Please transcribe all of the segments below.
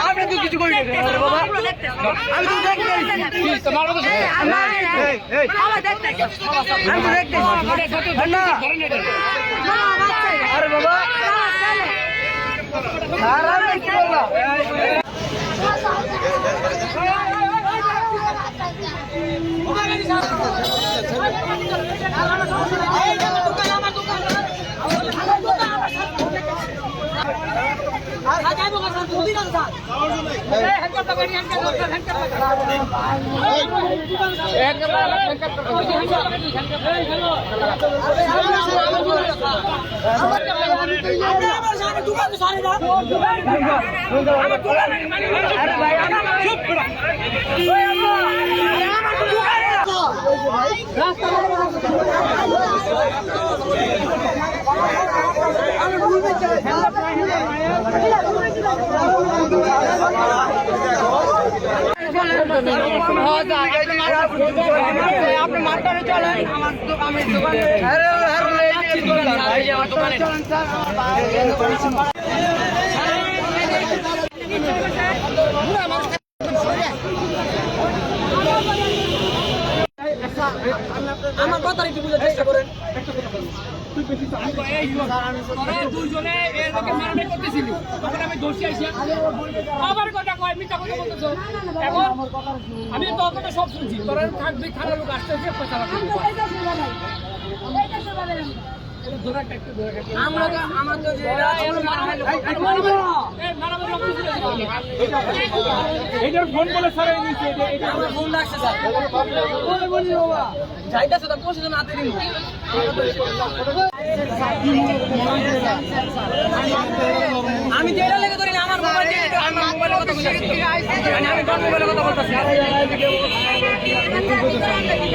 আপনি তো কিছু করি বাবা, আমি তো দেখতে আরে বাবা আপনি মাত্রারে চলেন আমার দোকানে আমার কথা একটু বুঝার চেষ্টা করেন। দুইজনে এরকম মারামারি করতেছিলি, তখন আমি দোষী আইছি। আবার কথা কয়, মিথ্যা কথা বলতেছো। এখন আমি তোর কথা সব শুনছি, তোর থাকবি খারাপ লোক আসতেছে পয়সা ফোন বলে স্যার ফোন রাখছে স্যার যাইতেছে তার পৌঁছে জন হাতে দিন। আমি যেটা লেগে ধরি না আমার মোবাইলের কথা বলছি, আমি তোর মোবাইলের কথা বলতেছি।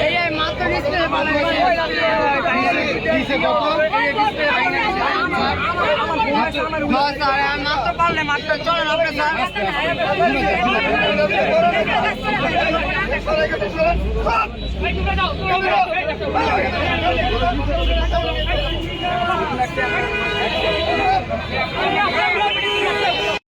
এই মাত্র ডিসপ্লে মাত্র পারলে মাত্র চলেন আপনি স্যার